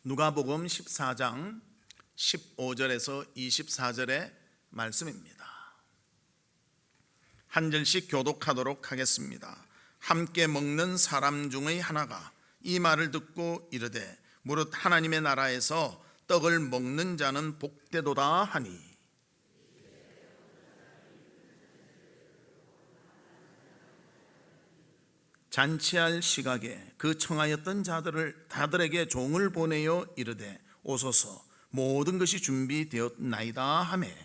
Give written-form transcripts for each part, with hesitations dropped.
누가복음 14장 15절에서 24절의 말씀입니다. 한 절씩 교독하도록 하겠습니다. 함께 먹는 사람 중의 하나가 이 말을 듣고 이르되 무릇 하나님의 나라에서 떡을 먹는 자는 복되도다 하니, 잔치할 시각에 그 청하였던 자들을 다들에게 종을 보내어 이르되 오소서 모든 것이 준비되었나이다 하매,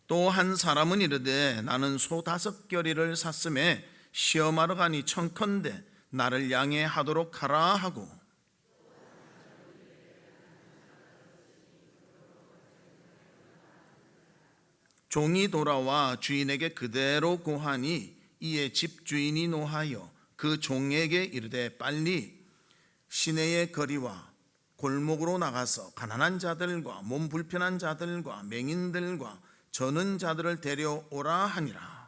또 한 사람은 이르되 나는 소 5겨리를 샀음에 시험하러 가니 청컨대 나를 양해하도록 하라 하고, 종이 돌아와 주인에게 그대로 고하니 이에 집주인이 노하여 그 종에게 이르되 빨리 시내의 거리와 골목으로 나가서 가난한 자들과 몸 불편한 자들과 맹인들과 저는 자들을 데려오라 하니라.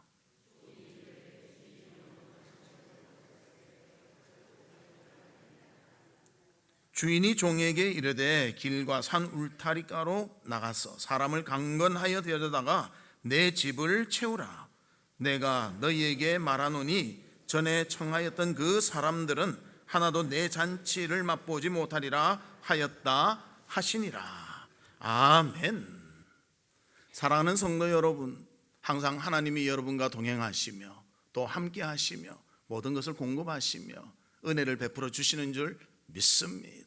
주인이 종에게 이르되 길과 산 울타리가로 나가서 사람을 강건하여 데려다가 내 집을 채우라. 내가 너희에게 말하노니 전에 청하였던 그 사람들은 하나도 내 잔치를 맛보지 못하리라 하였다 하시니라. 아멘. 사랑하는 성도 여러분, 항상 하나님이 여러분과 동행하시며 또 함께 하시며 모든 것을 공급하시며 은혜를 베풀어 주시는 줄 믿습니다.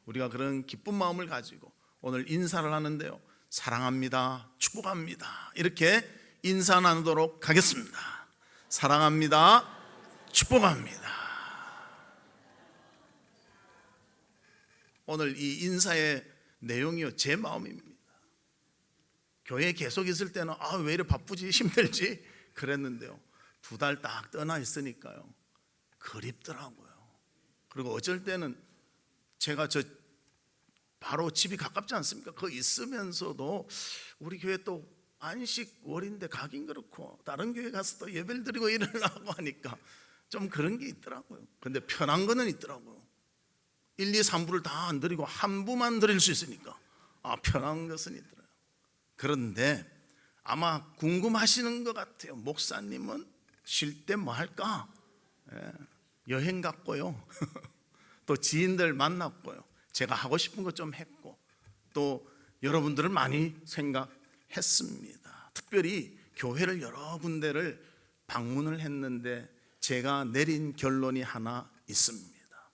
우리가 그런 기쁜 마음을 가지고 오늘 인사를 하는데요, 사랑합니다, 축복합니다, 이렇게 인사 나누도록 하겠습니다. 사랑합니다, 축복합니다. 오늘 이 인사의 내용이요, 제 마음입니다. 교회에 계속 있을 때는 왜 이렇게 바쁘지, 힘들지 그랬는데요, 2달 딱 떠나 있으니까요 그립더라고요. 그리고 어쩔 때는 제가 바로 집이 가깝지 않습니까? 거기 있으면서도 우리 교회 또 안식월인데 가긴 그렇고 다른 교회 가서 또 예배를 드리고 이러려고 하니까 좀 그런 게 있더라고요. 근데 편한 거는 있더라고요. 1, 2, 3부를 다 안 드리고 한 부만 드릴 수 있으니까 편한 것은 있더라고요. 그런데 아마 궁금하시는 것 같아요. 목사님은 쉴 때 뭐 할까? 여행 갔고요. 또 지인들 만났고요. 제가 하고 싶은 것 좀 했고 또 여러분들을 많이 생각했습니다. 특별히 교회를 여러 군데를 방문을 했는데 제가 내린 결론이 하나 있습니다.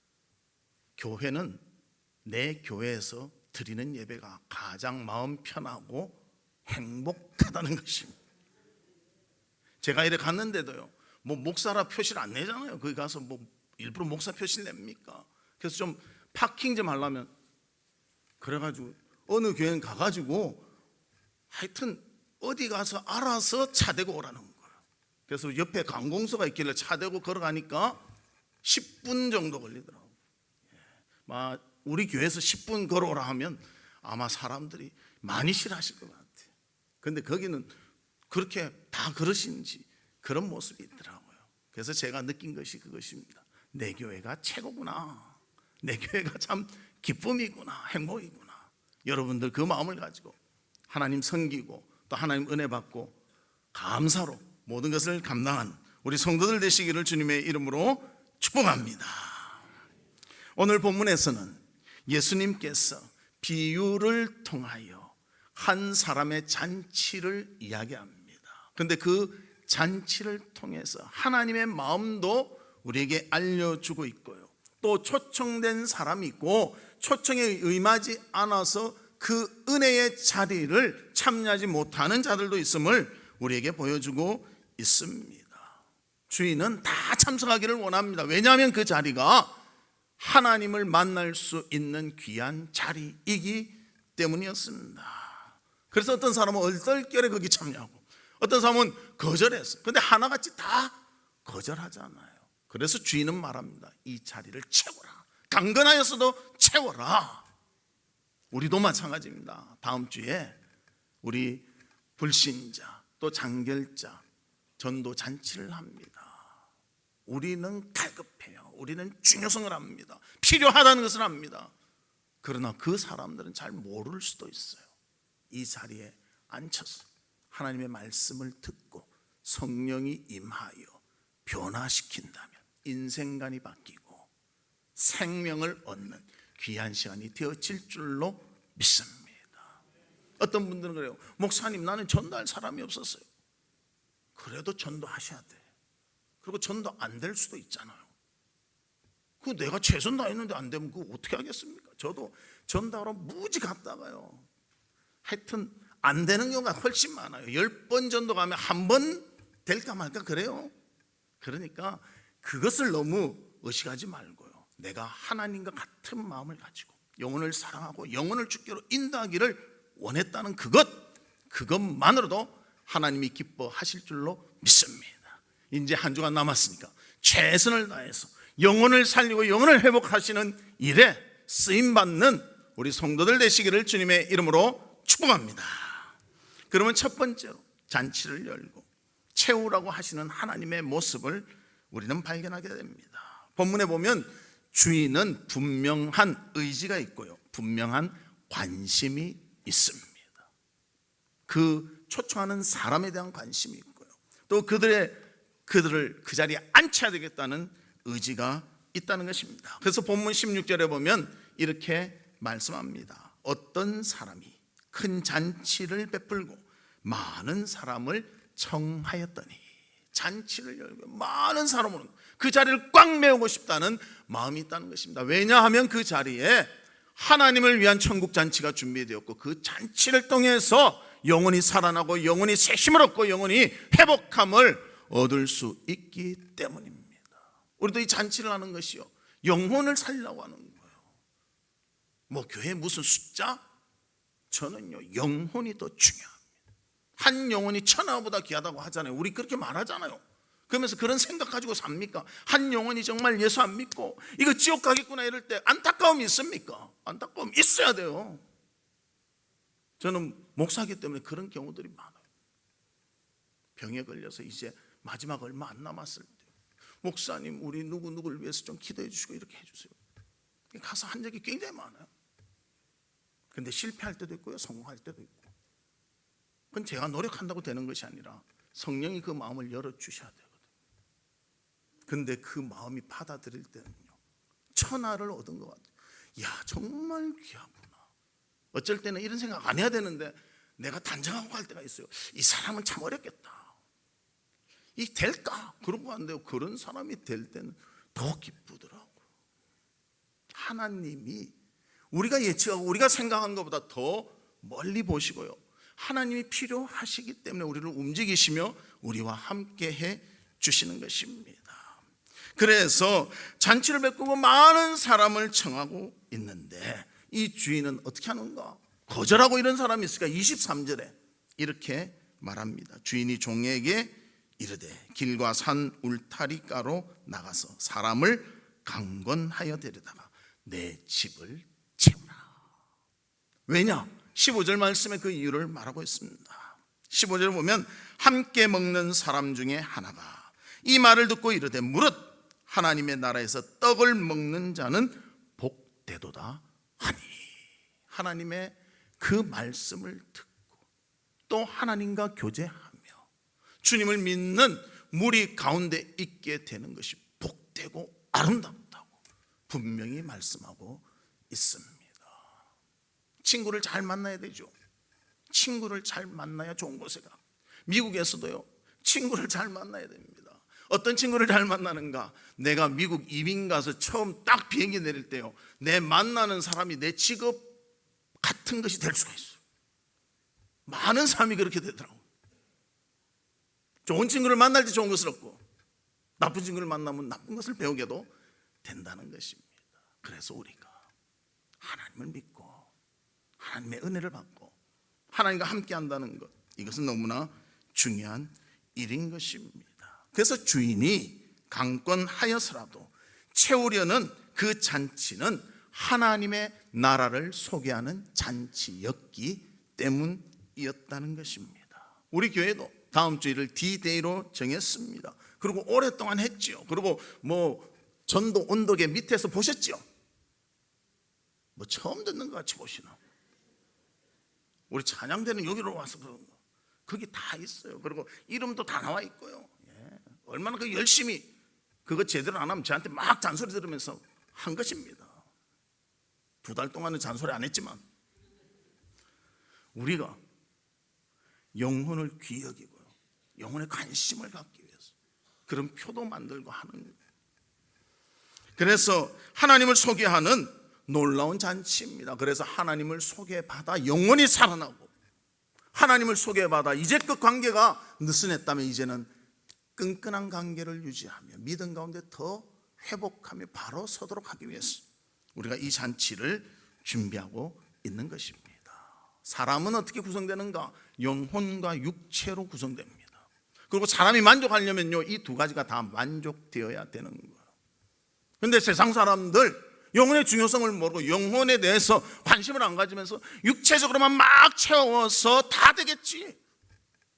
교회는 내 교회에서 드리는 예배가 가장 마음 편하고 행복하다는 것입니다. 제가 이래 갔는데도요, 목사라 표시를 안 내잖아요. 거기 가서 일부러 목사 표시를 냅니까? 그래서 좀 파킹 좀 하려면 그래가지고 어느 교회는 가가지고 하여튼 어디 가서 알아서 차 대고 오라는 거예요. 그래서 옆에 관공서가 있길래 차 대고 걸어가니까 10분 정도 걸리더라고요. 우리 교회에서 10분 걸어오라 하면 아마 사람들이 많이 싫어하실 것 같아요. 근데 거기는 그렇게 다 그러신지 그런 모습이 있더라고요. 그래서 제가 느낀 것이 그것입니다. 내 교회가 최고구나. 내 교회가 참 기쁨이구나, 행복이구나. 여러분들 그 마음을 가지고 하나님 섬기고 또 하나님 은혜 받고 감사로 모든 것을 감당한 우리 성도들 되시기를 주님의 이름으로 축복합니다. 오늘 본문에서는 예수님께서 비유를 통하여 한 사람의 잔치를 이야기합니다. 그런데 그 잔치를 통해서 하나님의 마음도 우리에게 알려주고 있고요, 또 초청된 사람이 있고 초청에 응하지 않아서 그 은혜의 자리를 참여하지 못하는 자들도 있음을 우리에게 보여주고 있습니다. 주인은 다 참석하기를 원합니다. 왜냐하면 그 자리가 하나님을 만날 수 있는 귀한 자리이기 때문이었습니다. 그래서 어떤 사람은 얼떨결에 거기 참여하고 어떤 사람은 거절했어요. 그런데 하나같이 다 거절하잖아요. 그래서 주인은 말합니다. 이 자리를 채워라. 강건하였어도 채워라. 우리도 마찬가지입니다. 다음 주에 우리 불신자, 또 장결자, 전도 잔치를 합니다. 우리는 갈급해요. 우리는 중요성을 합니다. 필요하다는 것을 압니다. 그러나 그 사람들은 잘 모를 수도 있어요. 이 자리에 앉혀서 하나님의 말씀을 듣고 성령이 임하여 변화시킨다면 인생관이 바뀌고 생명을 얻는 귀한 시간이 되어질 줄로 믿습니다. 어떤 분들은 그래요. 목사님, 나는 전도할 사람이 없었어요. 그래도 전도하셔야 돼. 그리고 전도 안 될 수도 있잖아요. 그 내가 최선 다했는데 안 되면 그거 어떻게 하겠습니까? 저도 전도하러 무지 갔다가요, 하여튼 안 되는 경우가 훨씬 많아요. 10번 전도 가면 한 번 될까 말까 그래요. 그러니까 그것을 너무 의식하지 말고요, 내가 하나님과 같은 마음을 가지고 영혼을 사랑하고 영혼을 주께로 인도하기를 원했다는 그것만으로도 하나님이 기뻐하실 줄로 믿습니다. 이제 한 주간 남았으니까 최선을 다해서 영혼을 살리고 영혼을 회복하시는 일에 쓰임받는 우리 성도들 되시기를 주님의 이름으로 축복합니다. 그러면 첫 번째로 잔치를 열고 채우라고 하시는 하나님의 모습을 우리는 발견하게 됩니다. 본문에 보면 주인은 분명한 의지가 있고요, 분명한 관심이 있습니다. 그 초청하는 사람에 대한 관심이 있고요, 또 그들을 그 자리에 앉혀야 되겠다는 의지가 있다는 것입니다. 그래서 본문 16절에 보면 이렇게 말씀합니다. 어떤 사람이 큰 잔치를 베풀고 많은 사람을 청하였더니, 잔치를 열고 많은 사람으로 그 자리를 꽉 메우고 싶다는 마음이 있다는 것입니다. 왜냐하면 그 자리에 하나님을 위한 천국 잔치가 준비되었고 그 잔치를 통해서 영혼이 살아나고 영혼이 새 힘을 얻고 영혼이 회복함을 얻을 수 있기 때문입니다. 우리도 이 잔치를 하는 것이요, 영혼을 살리려고 하는 거예요. 뭐 교회 무슨 숫자? 저는요, 영혼이 더 중요합니다. 한 영혼이 천하보다 귀하다고 하잖아요. 우리 그렇게 말하잖아요. 그러면서 그런 생각 가지고 삽니까? 한 영혼이 정말 예수 안 믿고 이거 지옥 가겠구나 이럴 때 안타까움이 있습니까? 안타까움 있어야 돼요. 저는 목사이기 때문에 그런 경우들이 많아요. 병에 걸려서 이제 마지막 얼마 안 남았을 때, 목사님 우리 누구누구를 위해서 좀 기도해 주시고 이렇게 해주세요. 가서 한 적이 굉장히 많아요. 근데 실패할 때도 있고요, 성공할 때도 있고. 그건 제가 노력한다고 되는 것이 아니라 성령이 그 마음을 열어주셔야 되거든요. 근데 그 마음이 받아들일 때는요, 천하를 얻은 것 같아요. 야, 정말 귀하구나. 어쩔 때는 이런 생각 안 해야 되는데 내가 단정하고 갈 때가 있어요. 이 사람은 참 어렵겠다. 이 될까? 그러고 안 돼요. 그런 사람이 될 때는 더 기쁘더라고요. 하나님이 우리가 예측하고 우리가 생각한 것보다 더 멀리 보시고요, 하나님이 필요하시기 때문에 우리를 움직이시며 우리와 함께 해 주시는 것입니다. 그래서 잔치를 베푸고 많은 사람을 청하고 있는데 이 주인은 어떻게 하는가? 거절하고 이런 사람이 있으니까 23절에 이렇게 말합니다. 주인이 종에게 이르되 길과 산 울타리가로 나가서 사람을 강권하여 데려다가 내 집을 채우라. 왜냐? 15절 말씀에 그 이유를 말하고 있습니다. 15절을 보면 함께 먹는 사람 중에 하나가 이 말을 듣고 이르되 무릇 하나님의 나라에서 떡을 먹는 자는 복되도다 하니, 하나님의 그 말씀을 듣고 또 하나님과 교제하며 주님을 믿는 무리 가운데 있게 되는 것이 복되고 아름답다고 분명히 말씀하고 있습니다. 친구를 잘 만나야 되죠. 친구를 잘 만나야 좋은 곳에 가. 미국에서도요, 친구를 잘 만나야 됩니다. 어떤 친구를 잘 만나는가? 내가 미국 이민 가서 처음 딱 비행기 내릴 때요, 내 만나는 사람이 내 직업 같은 것이 될 수가 있어요. 많은 사람이 그렇게 되더라고요. 좋은 친구를 만날 때 좋은 것을 얻고 나쁜 친구를 만나면 나쁜 것을 배우게도 된다는 것입니다. 그래서 우리가 하나님을 믿고 하나님의 은혜를 받고 하나님과 함께 한다는 것, 이것은 너무나 중요한 일인 것입니다. 그래서 주인이 강권하여서라도 채우려는 그 잔치는 하나님의 나라를 소개하는 잔치였기 때문이었다는 것입니다. 우리 교회도 다음 주일을 D-Day로 정했습니다. 그리고 오랫동안 했지요. 그리고 전도 온도계 밑에서 보셨죠? 처음 듣는 것 같이 보시나? 우리 찬양대는 여기로 와서 그런 거. 거기 다 있어요. 그리고 이름도 다 나와 있고요. 얼마나 열심히 그거 제대로 안 하면 저한테 막 잔소리 들으면서 한 것입니다. 2달 동안은 잔소리 안 했지만 우리가 영혼을 귀히 여기고요, 영혼에 관심을 갖기 위해서 그런 표도 만들고 하는 거예요. 그래서 하나님을 소개하는 놀라운 잔치입니다. 그래서 하나님을 소개받아 영혼이 살아나고, 하나님을 소개받아 이제껏 관계가 느슨했다면 이제는 끈끈한 관계를 유지하며 믿음 가운데 더 회복하며 바로 서도록 하기 위해서 우리가 이 잔치를 준비하고 있는 것입니다. 사람은 어떻게 구성되는가? 영혼과 육체로 구성됩니다. 그리고 사람이 만족하려면요, 이 2가지가 다 만족되어야 되는 거예요. 그런데 세상 사람들 영혼의 중요성을 모르고 영혼에 대해서 관심을 안 가지면서 육체적으로만 막 채워서 다 되겠지,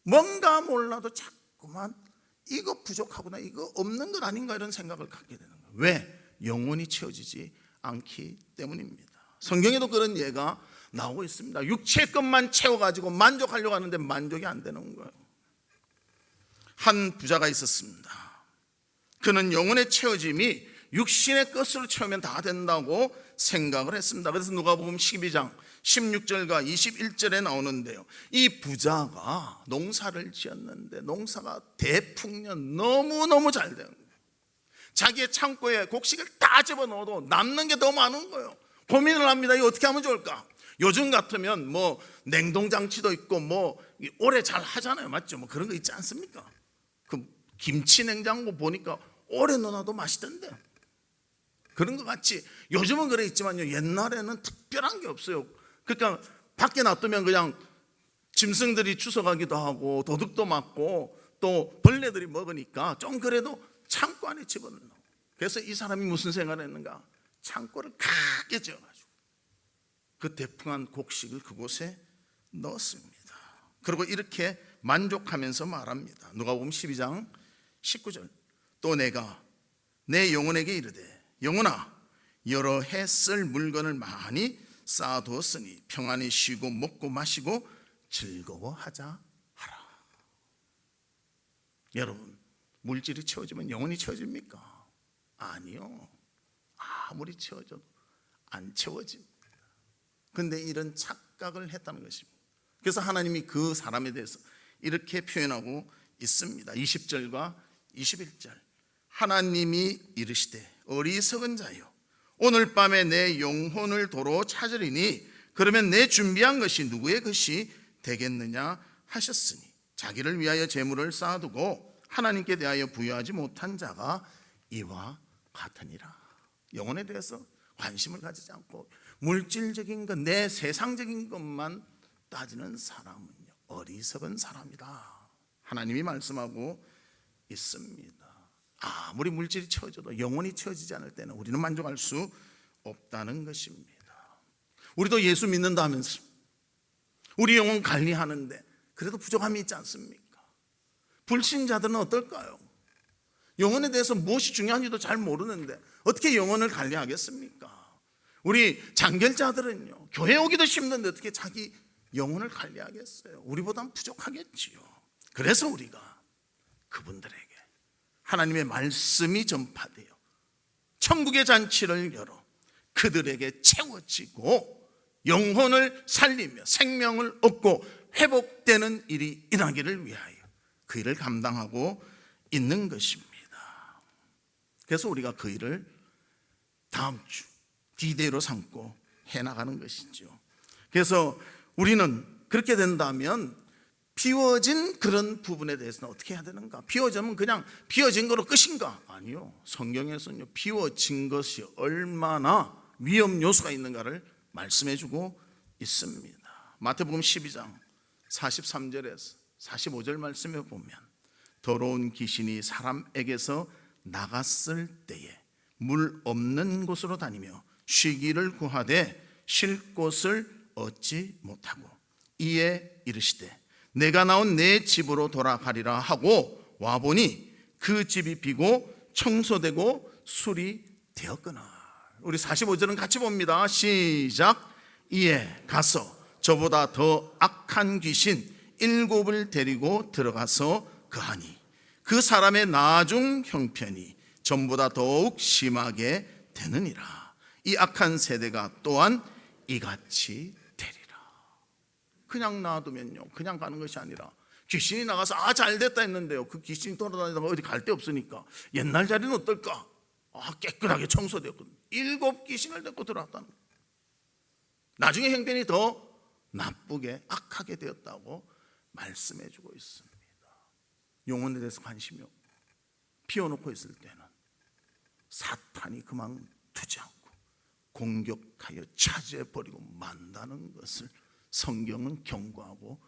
뭔가 몰라도 자꾸만 이거 부족하구나, 이거 없는 것 아닌가, 이런 생각을 갖게 되는 거예요. 왜? 영혼이 채워지지 않기 때문입니다. 성경에도 그런 예가 나오고 있습니다. 육체의 것만 채워가지고 만족하려고 하는데 만족이 안 되는 거예요. 한 부자가 있었습니다. 그는 영혼의 채워짐이 육신의 것으로 채우면 다 된다고 생각을 했습니다. 그래서 누가복음 12장 16절과 21절에 나오는데요, 이 부자가 농사를 지었는데 농사가 대풍년 너무너무 잘 된 거예요. 자기의 창고에 곡식을 다 집어넣어도 남는 게 너무 많은 거예요. 고민을 합니다. 이거 어떻게 하면 좋을까? 요즘 같으면 냉동장치도 있고 오래 잘 하잖아요. 맞죠? 그런 거 있지 않습니까? 그 김치 냉장고 보니까 오래 넣어놔도 맛있던데, 그런 것 같이 요즘은 그래 있지만요, 옛날에는 특별한 게 없어요. 그러니까 밖에 놔두면 그냥 짐승들이 주워가기도 하고 도둑도 맞고 또 벌레들이 먹으니까 좀 그래도 창고 안에 집어넣어. 그래서 이 사람이 무슨 생각을 했는가? 창고를 크게 지어가지고 그 대풍한 곡식을 그곳에 넣었습니다. 그리고 이렇게 만족하면서 말합니다. 누가복음 12장 19절. 또 내가 내 영혼에게 이르되, 영혼아, 여러 해 쓸 물건을 많이 쌓아두었으니 평안히 쉬고 먹고 마시고 즐거워하자 하라. 여러분, 물질이 채워지면 영혼이 채워집니까? 아니요. 아무리 채워져도 안 채워집니다. 그런데 이런 착각을 했다는 것입니다. 그래서 하나님이 그 사람에 대해서 이렇게 표현하고 있습니다. 20절과 21절. 하나님이 이르시되, 어리석은 자여, 오늘 밤에 내 영혼을 도로 찾으리니 그러면 내 준비한 것이 누구의 것이 되겠느냐 하셨으니, 자기를 위하여 재물을 쌓아두고 하나님께 대하여 부여하지 못한 자가 이와 같으니라. 영혼에 대해서 관심을 가지지 않고 물질적인 것, 내 세상적인 것만 따지는 사람은요, 어리석은 사람이다, 하나님이 말씀하고 있습니다. 아무리 물질이 채워져도 영혼이 채워지지 않을 때는 우리는 만족할 수 없다는 것입니다. 우리도 예수 믿는다 하면서 우리 영혼 관리하는데 그래도 부족함이 있지 않습니까? 불신자들은 어떨까요? 영혼에 대해서 무엇이 중요한지도 잘 모르는데 어떻게 영혼을 관리하겠습니까? 우리 장결자들은요, 교회 오기도 힘든데 어떻게 자기 영혼을 관리하겠어요? 우리보다는 부족하겠지요. 그래서 우리가 그분들에게 하나님의 말씀이 전파되어 천국의 잔치를 열어 그들에게 채워지고 영혼을 살리며 생명을 얻고 회복되는 일이 일어나기를 위하여 그 일을 감당하고 있는 것입니다. 그래서 우리가 그 일을 다음 주 D-Day로 삼고 해나가는 것이죠. 그래서 우리는 그렇게 된다면 비워진 그런 부분에 대해서는 어떻게 해야 되는가? 비워지면 그냥 비워진 거로 끝인가? 아니요. 성경에서는요, 비워진 것이 얼마나 위험 요소가 있는가를 말씀해 주고 있습니다. 마태복음 12장 43절에서 45절 말씀에 보면, 더러운 귀신이 사람에게서 나갔을 때에 물 없는 곳으로 다니며 쉬기를 구하되 쉴 곳을 얻지 못하고 이에 이르시되, 내가 나온 내 집으로 돌아가리라 하고 와보니 그 집이 비고 청소되고 술이 되었거늘. 우리 45절은 같이 봅니다. 시작. 이에 가서 저보다 더 악한 귀신 7을 데리고 들어가서 거하니 그 사람의 나중 형편이 전보다 더욱 심하게 되느니라. 이 악한 세대가 또한 이같이 되리라. 그냥 놔두면요, 그냥 가는 것이 아니라 귀신이 나가서 잘됐다 했는데요, 그 귀신이 돌아다니다가 어디 갈 데 없으니까 옛날 자리는 어떨까? 깨끗하게 청소되었거든요. 7 귀신을 데리고 들어왔다는 거예요. 나중에 형편이 더 나쁘게 악하게 되었다고 말씀해 주고 있습니다. 영혼에 대해서 관심이 없고 피워놓고 있을 때는 사탄이 그만두지 않고 공격하여 차지해버리고 만다는 것을 성경은 경고하고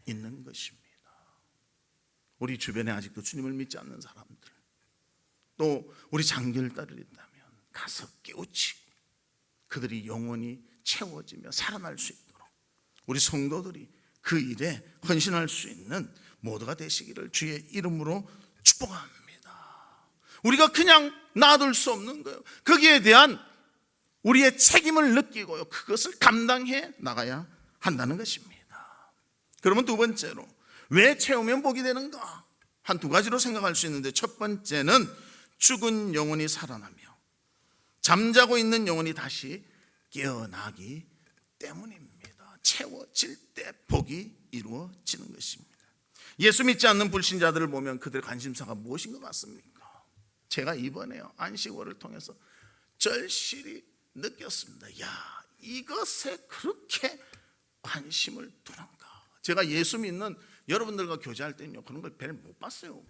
있는 것입니다. 우리 주변에 아직도 주님을 믿지 않는 사람들, 또 우리 장결딸이 있다면 가서 깨우치고 그들이 영원히 채워지며 살아날 수 있도록 우리 성도들이 그 일에 헌신할 수 있는 모두가 되시기를 주의 이름으로 축복합니다. 우리가 그냥 놔둘 수 없는 거예요. 거기에 대한 우리의 책임을 느끼고요, 그것을 감당해 나가야 한다는 것입니다. 그러면 두 번째로, 왜 채우면 복이 되는가? 한 두 가지로 생각할 수 있는데, 첫 번째는 죽은 영혼이 살아나며 잠자고 있는 영혼이 다시 깨어나기 때문입니다. 채워질 때 복이 이루어지는 것입니다. 예수 믿지 않는 불신자들을 보면 그들의 관심사가 무엇인 것 같습니까? 제가 이번에요, 안식월을 통해서 절실히 느꼈습니다. 이것에 그렇게 관심을 두는가? 제가 예수 믿는 여러분들과 교제할 때는요, 그런 걸 별 못 봤어요.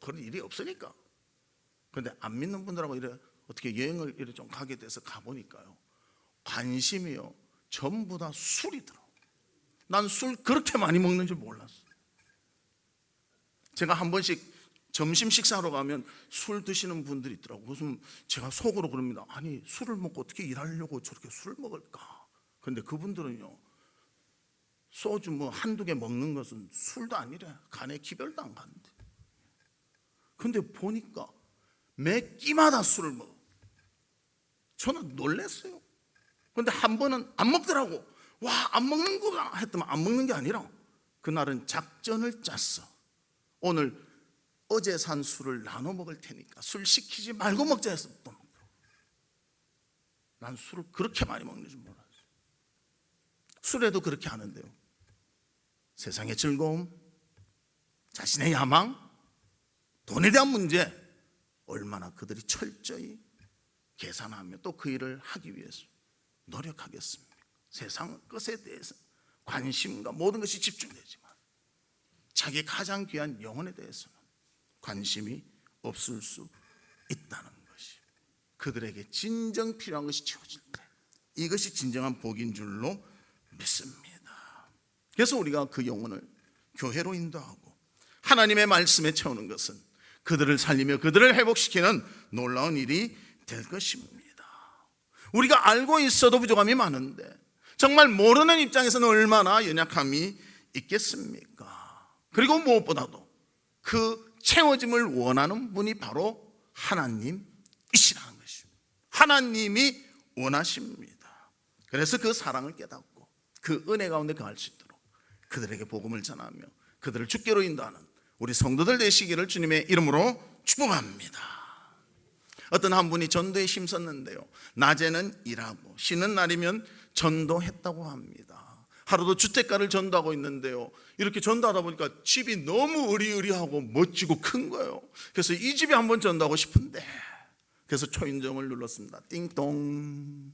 그런 일이 없으니까. 그런데 안 믿는 분들하고 어떻게 여행을 좀 가게 돼서 가보니까요, 관심이요, 전부 다 술이더라고요. 난 술 그렇게 많이 먹는 줄 몰랐어요. 제가 한 번씩 점심 식사하러 가면 술 드시는 분들이 있더라고요. 그래서 제가 속으로 그럽니다. 아니, 술을 먹고 어떻게 일하려고 저렇게 술을 먹을까? 그런데 그분들은요, 소주 한두 개 먹는 것은 술도 아니래. 간에 기별도 안 가는데. 그런데 보니까 매 끼마다 술을 먹어. 저는 놀랐어요. 그런데 한 번은 안 먹더라고. 안 먹는구나 했더니 안 먹는 게 아니라 그날은 작전을 짰어. 오늘 어제 산 술을 나눠 먹을 테니까 술 시키지 말고 먹자 해서 또 먹더라고. 난 술을 그렇게 많이 먹는 줄 몰랐어요. 술에도 그렇게 하는데요, 세상의 즐거움, 자신의 야망, 돈에 대한 문제, 얼마나 그들이 철저히 계산하며 또 그 일을 하기 위해서 노력하겠습니까? 세상 것에 대해서 관심과 모든 것이 집중되지만 자기 가장 귀한 영혼에 대해서는 관심이 없을 수 있다는 것이, 그들에게 진정 필요한 것이 채워질 때 이것이 진정한 복인 줄로 믿습니다. 그래서 우리가 그 영혼을 교회로 인도하고 하나님의 말씀에 채우는 것은 그들을 살리며 그들을 회복시키는 놀라운 일이 될 것입니다. 우리가 알고 있어도 부족함이 많은데 정말 모르는 입장에서는 얼마나 연약함이 있겠습니까? 그리고 무엇보다도 그 채워짐을 원하는 분이 바로 하나님이시라는 것입니다. 하나님이 원하십니다. 그래서 그 사랑을 깨닫고 그 은혜 가운데 거할 수 있도록 그들에게 복음을 전하며 그들을 주께로 인도하는 우리 성도들 되시기를 주님의 이름으로 축복합니다. 어떤 한 분이 전도에 힘썼는데요, 낮에는 일하고 쉬는 날이면 전도했다고 합니다. 하루도 주택가를 전도하고 있는데요, 이렇게 전도하다 보니까 집이 너무 으리으리하고 멋지고 큰 거예요. 그래서 이 집에 한번 전도하고 싶은데, 그래서 초인종을 눌렀습니다. 띵동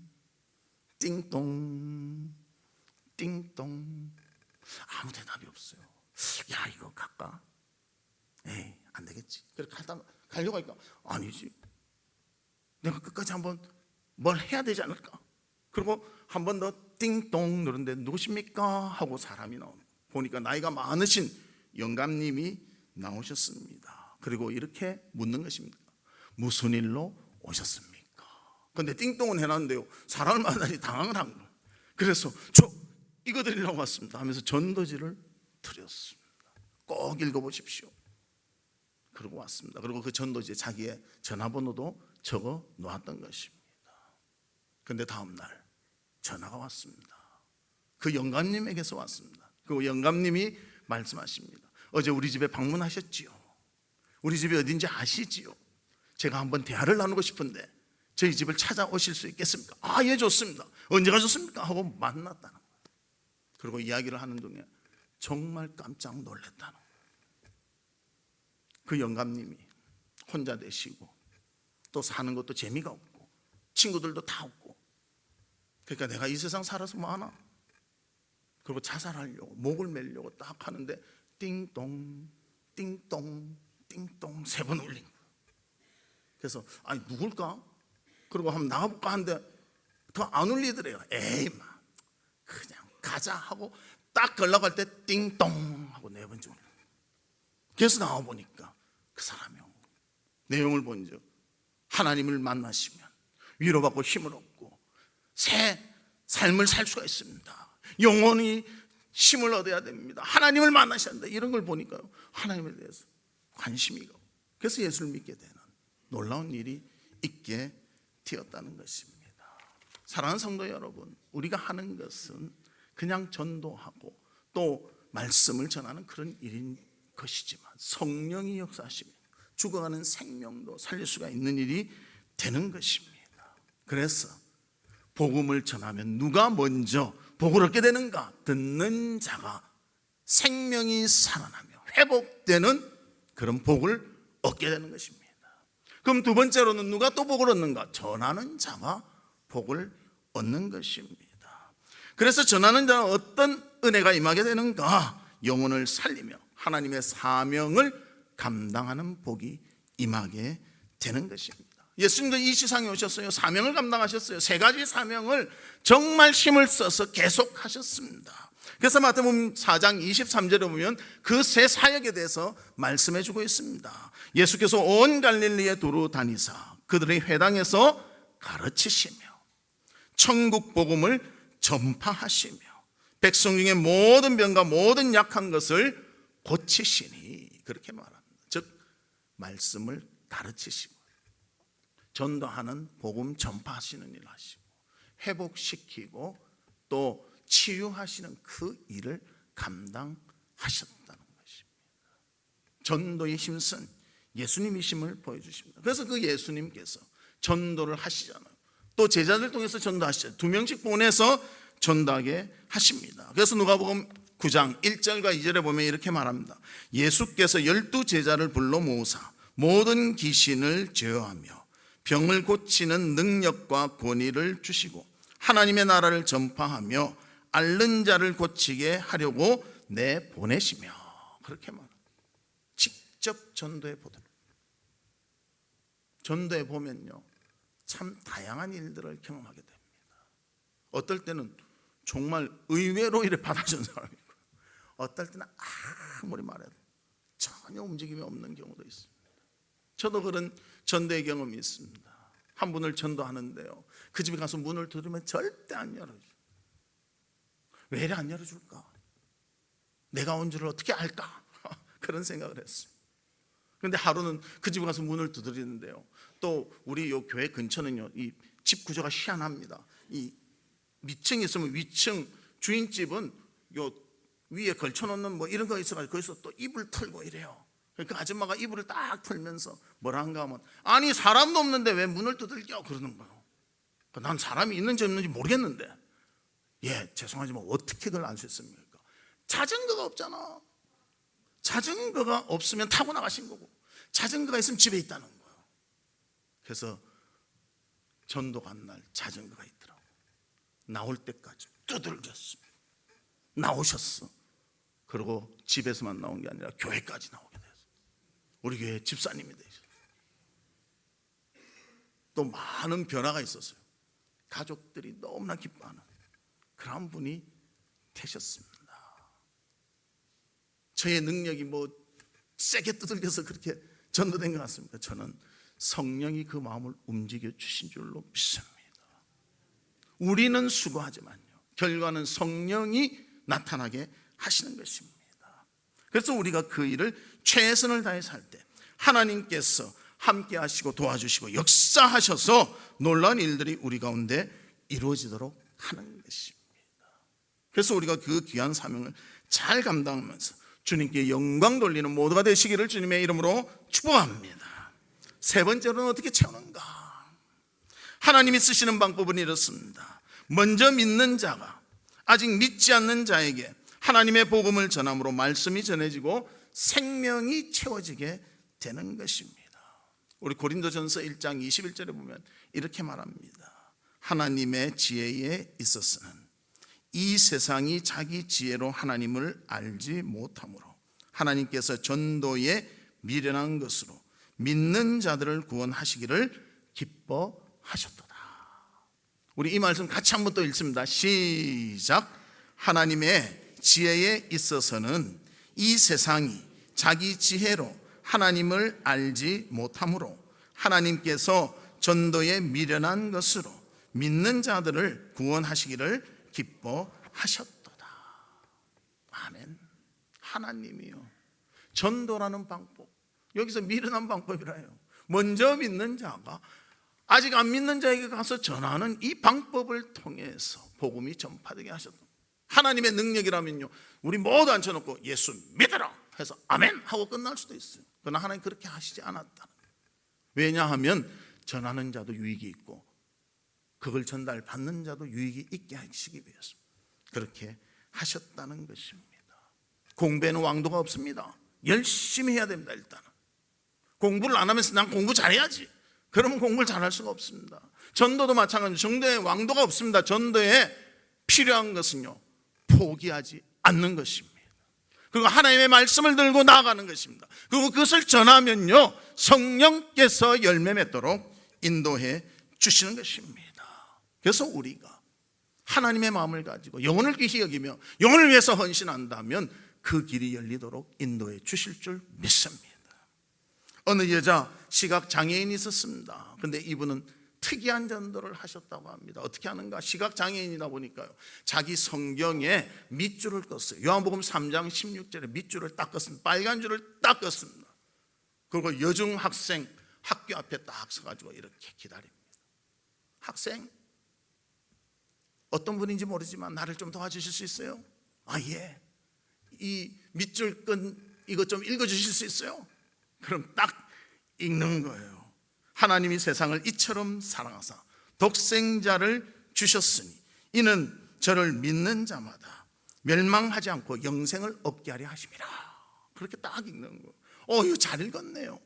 띵동 띵동. 아무 대답이 없어요. 이거 갈까? 안 되겠지. 그래 가려고 하니까 아니지, 내가 끝까지 한번 뭘 해야 되지 않을까? 그리고 한 번 더 띵동 누르는데 누구십니까? 하고 사람이 나옵니다. 보니까 나이가 많으신 영감님이 나오셨습니다. 그리고 이렇게 묻는 것입니다. 무슨 일로 오셨습니까? 그런데 띵동은 해놨는데요, 사람을 만나니 당황을 한 거예요. 그래서 저 이거 드리려고 왔습니다 하면서 전도지를 드렸습니다. 꼭 읽어보십시오. 그러고 왔습니다. 그리고 그 전도지에 자기의 전화번호도 적어 놓았던 것입니다. 그런데 다음 날 전화가 왔습니다. 그 영감님에게서 왔습니다. 그 영감님이 말씀하십니다. 어제 우리 집에 방문하셨지요. 우리 집이 어딘지 아시지요. 제가 한번 대화를 나누고 싶은데 저희 집을 찾아오실 수 있겠습니까? 아, 예, 좋습니다. 언제가 좋습니까? 하고 만났다는 거예요. 그리고 이야기를 하는 중에 정말 깜짝 놀랐다는 거예요. 그 영감님이 혼자 되시고 또 사는 것도 재미가 없고 친구들도 다 없고, 그러니까 내가 이 세상 살아서 뭐하나? 그리고 자살하려고 목을 매려고 딱 하는데 띵동 띵동 띵동 3번 울린 거예요. 그래서 아니 누굴까? 그리고 한번 나가볼까 하는데 더 안 울리더래요. 에이 마 그냥 가자 하고 딱 걸러갈 때 띵동 하고 4번째 울린 거예요. 그래서 나와보니까 그 사람이 내용을 본즉 하나님을 만나시면 위로받고 힘을 얻고 새 삶을 살 수가 있습니다. 영원히 힘을 얻어야 됩니다. 하나님을 만나셔야 한다. 이런 걸 보니까요, 하나님에 대해서 관심이 가고, 그래서 예수를 믿게 되는 놀라운 일이 있게 되었다는 것입니다. 사랑하는 성도 여러분, 우리가 하는 것은 그냥 전도하고 또 말씀을 전하는 그런 일인 것이지만 성령이 역사하시며 죽어가는 생명도 살릴 수가 있는 일이 되는 것입니다. 그래서 복음을 전하면 누가 먼저 복을 얻게 되는가? 듣는 자가 생명이 살아나며 회복되는 그런 복을 얻게 되는 것입니다. 그럼 두 번째로는 누가 또 복을 얻는가? 전하는 자가 복을 얻는 것입니다. 그래서 전하는 자는 어떤 은혜가 임하게 되는가? 영혼을 살리며 하나님의 사명을 감당하는 복이 임하게 되는 것입니다. 예수님도 이 세상에 오셨어요. 사명을 감당하셨어요. 3가지 사명을 정말 힘을 써서 계속 하셨습니다. 그래서 마태복음 4장 23절에 보면 그 세 사역에 대해서 말씀해 주고 있습니다. 예수께서 온 갈릴리에 두루 다니사 그들의 회당에서 가르치시며 천국 복음을 전파하시며 백성 중에 모든 병과 모든 약한 것을 고치시니, 그렇게 말합니다. 즉 말씀을 가르치시고 전도하는 복음 전파하시는 일을 하시고 회복시키고 또 치유하시는 그 일을 감당하셨다는 것입니다. 전도의 힘쓴 예수님이심을 보여주십니다. 그래서 그 예수님께서 전도를 하시잖아요. 또 제자들 통해서 전도하시죠. 2명씩 보내서 전도하게 하십니다. 그래서 누가복음 9장 1절과 2절에 보면 이렇게 말합니다. 예수께서 12제자를 불러 모으사 모든 귀신을 제어하며 병을 고치는 능력과 권위를 주시고 하나님의 나라를 전파하며 앓는 자를 고치게 하려고 내보내시며, 그렇게 말합니다. 직접 전도해 보도록. 전도해 보면요 참 다양한 일들을 경험하게 됩니다. 어떨 때는 정말 의외로 일을 받아준 사람이 있고 어떨 때는 아무리 말해도 전혀 움직임이 없는 경우도 있습니다. 저도 그런 전도의 경험이 있습니다. 한 분을 전도하는데요, 그 집에 가서 문을 두드리면 절대 안 열어줘요. 왜 이래 안 열어줄까? 내가 온 줄을 어떻게 알까? 그런 생각을 했어요. 그런데 하루는 그 집에 가서 문을 두드리는데요, 또 우리 요 교회 근처는요 이 집 구조가 희한합니다. 이 위층이 있으면 위층 주인집은 요 위에 걸쳐놓는 뭐 이런 거 있어가지고 거기서 또 이불 털고 이래요. 그러니까 아줌마가 이불을 딱 털면서 뭐라 한가 하면 아니 사람도 없는데 왜 문을 두들겨? 그러는 거예요. 난 사람이 있는지 없는지 모르겠는데, 예 죄송하지만 어떻게 그걸 알 수 있습니까? 자전거가 없잖아. 자전거가 없으면 타고 나가신 거고 자전거가 있으면 집에 있다는 거예요. 그래서 전도 간 날 자전거가 있더라고. 나올 때까지 두들겼습니다. 나오셨어. 그리고 집에서만 나온 게 아니라 교회까지 나오게 됐어요. 우리 교회 집사님이 되셨어요. 또 많은 변화가 있었어요. 가족들이 너무나 기뻐하는 그런 분이 되셨습니다. 저의 능력이 뭐 세게 두들겨서 그렇게 전도된 것 같습니다. 저는 성령이 그 마음을 움직여 주신 줄로 믿습니다. 우리는 수고하지만요 결과는 성령이 나타나게 하시는 것입니다. 그래서 우리가 그 일을 최선을 다해서 할 때 하나님께서 함께 하시고 도와주시고 역사하셔서 놀라운 일들이 우리 가운데 이루어지도록 하는 것입니다. 그래서 우리가 그 귀한 사명을 잘 감당하면서 주님께 영광 돌리는 모두가 되시기를 주님의 이름으로 축복합니다. 세 번째로는 어떻게 채우는가? 하나님이 쓰시는 방법은 이렇습니다. 먼저 믿는 자가 아직 믿지 않는 자에게 하나님의 복음을 전함으로 말씀이 전해지고 생명이 채워지게 되는 것입니다. 우리 고린도전서 1장 21절에 보면 이렇게 말합니다. 하나님의 지혜에 있어서는 이 세상이 자기 지혜로 하나님을 알지 못하므로 하나님께서 전도에 미련한 것으로 믿는 자들을 구원하시기를 기뻐하셨도다. 우리 이 말씀 같이 한번 또 읽습니다. 시작. 하나님의 지혜에 있어서는 이 세상이 자기 지혜로 하나님을 알지 못하므로 하나님께서 전도에 미련한 것으로 믿는 자들을 구원하시기를 기뻐하셨도다. 아멘. 하나님이요, 전도라는 방법, 여기서 미련한 방법이라요. 먼저 믿는 자가 아직 안 믿는 자에게 가서 전하는 이 방법을 통해서 복음이 전파되게 하셨다. 하나님의 능력이라면요, 우리 모두 앉혀놓고 예수 믿어라 해서 아멘 하고 끝날 수도 있어요. 그러나 하나님 그렇게 하시지 않았다는 거예요. 왜냐하면 전하는 자도 유익이 있고 그걸 전달받는 자도 유익이 있게 하시기 위해서 그렇게 하셨다는 것입니다. 공부에는 왕도가 없습니다. 열심히 해야 됩니다. 일단은 공부를 안 하면서 난 공부 잘해야지, 그러면 공부를 잘할 수가 없습니다. 전도도 마찬가지로 전도에 왕도가 없습니다. 전도에 필요한 것은요, 포기하지 않는 것입니다. 그리고 하나님의 말씀을 들고 나아가는 것입니다. 그리고 그것을 전하면요, 성령께서 열매 맺도록 인도해 주시는 것입니다. 그래서 우리가 하나님의 마음을 가지고 영혼을 귀히 여기며 영혼을 위해서 헌신한다면 그 길이 열리도록 인도해 주실 줄 믿습니다. 어느 여자 시각장애인이 있었습니다. 그런데 이분은 특이한 전도를 하셨다고 합니다. 어떻게 하는가? 시각장애인이다 보니까요, 자기 성경에 밑줄을 껐어요. 요한복음 3장 16절에 밑줄을 딱 껐습니다. 빨간 줄을 딱 껐습니다. 그리고 여중 학생 학교 앞에 딱 서가지고 이렇게 기다립니다. 학생, 어떤 분인지 모르지만 나를 좀 도와주실 수 있어요? 아, 예. 이 밑줄 끈 이것 좀 읽어주실 수 있어요? 그럼 딱 읽는 거예요. 하나님이 세상을 이처럼 사랑하사 독생자를 주셨으니 이는 저를 믿는 자마다 멸망하지 않고 영생을 얻게 하려 하심이라. 그렇게 딱 읽는 거예요. 이거 잘 읽었네요.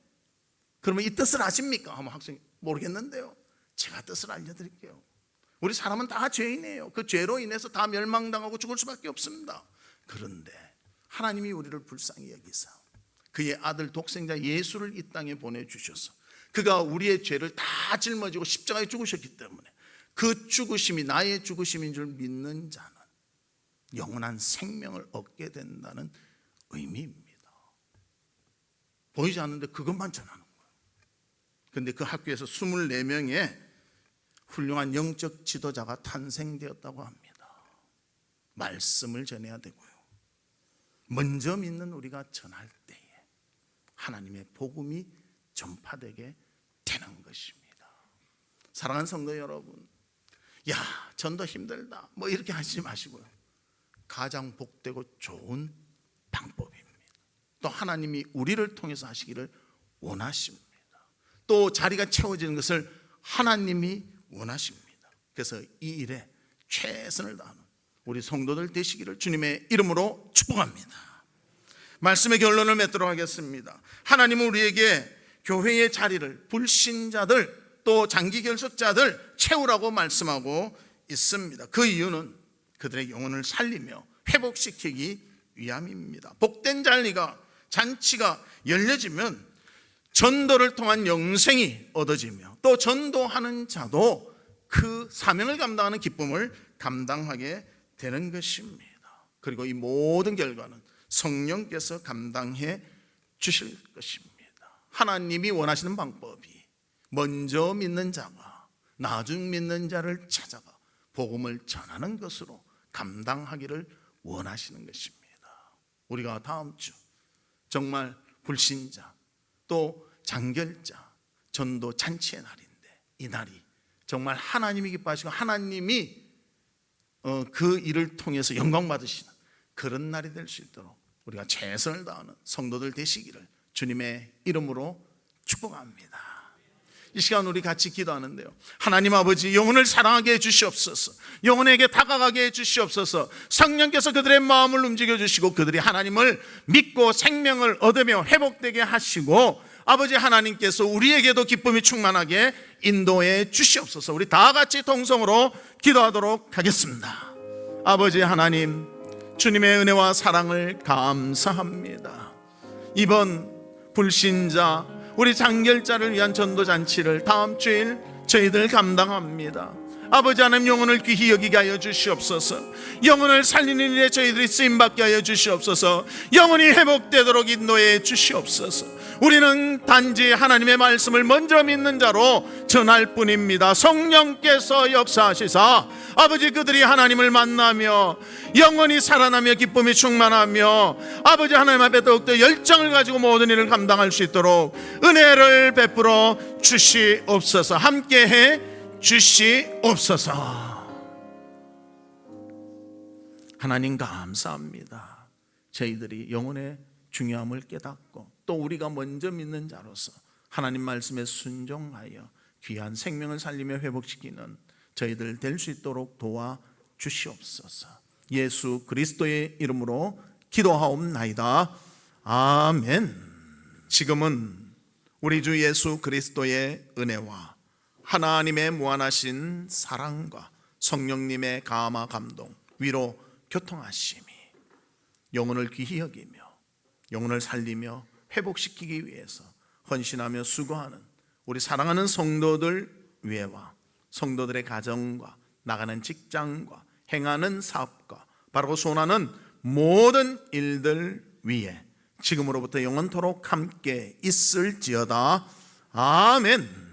그러면 이 뜻을 아십니까? 하면 학생이 모르겠는데요, 제가 뜻을 알려드릴게요. 우리 사람은 다 죄인이에요. 그 죄로 인해서 다 멸망당하고 죽을 수밖에 없습니다. 그런데 하나님이 우리를 불쌍히 여기사 그의 아들 독생자 예수를 이 땅에 보내주셔서 그가 우리의 죄를 다 짊어지고 십자가에 죽으셨기 때문에 그 죽으심이 나의 죽으심인 줄 믿는 자는 영원한 생명을 얻게 된다는 의미입니다. 보이지 않는데 그것만 전하는 거예요. 그런데 그 학교에서 24명의 훌륭한 영적 지도자가 탄생되었다고 합니다. 말씀을 전해야 되고요, 먼저 믿는 우리가 전할 때에 하나님의 복음이 전파되게 되는 것입니다. 사랑하는 성도 여러분, 야, 전도 힘들다 뭐 이렇게 하시지 마시고요, 가장 복되고 좋은 방법입니다. 또 하나님이 우리를 통해서 하시기를 원하십니다. 또 자리가 채워지는 것을 하나님이 원하십니다. 그래서 이 일에 최선을 다하는 우리 성도들 되시기를 주님의 이름으로 축복합니다. 말씀의 결론을 맺도록 하겠습니다. 하나님은 우리에게 교회의 자리를 불신자들 또 장기 결석자들 채우라고 말씀하고 있습니다. 그 이유는 그들의 영혼을 살리며 회복시키기 위함입니다. 복된 잔치가 열려지면 전도를 통한 영생이 얻어지며 또 전도하는 자도 그 사명을 감당하는 기쁨을 감당하게 되는 것입니다. 그리고 이 모든 결과는 성령께서 감당해 주실 것입니다. 하나님이 원하시는 방법이 먼저 믿는 자가 나중 믿는 자를 찾아가 복음을 전하는 것으로 감당하기를 원하시는 것입니다. 우리가 다음 주 정말 불신자 또 장결자 전도 잔치의 날인데, 이 날이 정말 하나님이 기뻐하시고 하나님이 그 일을 통해서 영광 받으시는 그런 날이 될 수 있도록 우리가 최선을 다하는 성도들 되시기를 주님의 이름으로 축복합니다. 이 시간 우리 같이 기도하는데요, 하나님 아버지, 영혼을 사랑하게 해주시옵소서. 영혼에게 다가가게 해주시옵소서. 성령께서 그들의 마음을 움직여 주시고 그들이 하나님을 믿고 생명을 얻으며 회복되게 하시고, 아버지 하나님께서 우리에게도 기쁨이 충만하게 인도해 주시옵소서. 우리 다 같이 동성으로 기도하도록 하겠습니다. 아버지 하나님, 주님의 은혜와 사랑을 감사합니다. 이번 불신자 우리 장결자를 위한 전도잔치를 다음 주일 저희들 감당합니다. 아버지 하나님, 영혼을 귀히 여기게 하여 주시옵소서. 영혼을 살리는 일에 저희들이 쓰임받게 하여 주시옵소서. 영혼이 회복되도록 인도해 주시옵소서. 우리는 단지 하나님의 말씀을 먼저 믿는 자로 전할 뿐입니다. 성령께서 역사하시사 아버지 그들이 하나님을 만나며 영혼이 살아나며 기쁨이 충만하며 아버지 하나님 앞에 더욱더 열정을 가지고 모든 일을 감당할 수 있도록 은혜를 베풀어 주시옵소서. 함께해 주시옵소서. 하나님 감사합니다. 저희들이 영혼의 중요함을 깨닫고 또 우리가 먼저 믿는 자로서 하나님 말씀에 순종하여 귀한 생명을 살리며 회복시키는 저희들 될 수 있도록 도와주시옵소서. 예수 그리스도의 이름으로 기도하옵나이다. 아멘. 지금은 우리 주 예수 그리스도의 은혜와 하나님의 무한하신 사랑과 성령님의 감화 감동 위로 교통하심이 영혼을 귀히 여기며 영혼을 살리며 회복시키기 위해서 헌신하며 수고하는 우리 사랑하는 성도들 위에와 성도들의 가정과 나가는 직장과 행하는 사업과 바라고 소원하는 모든 일들 위에 지금으로부터 영원토록 함께 있을지어다. 아멘.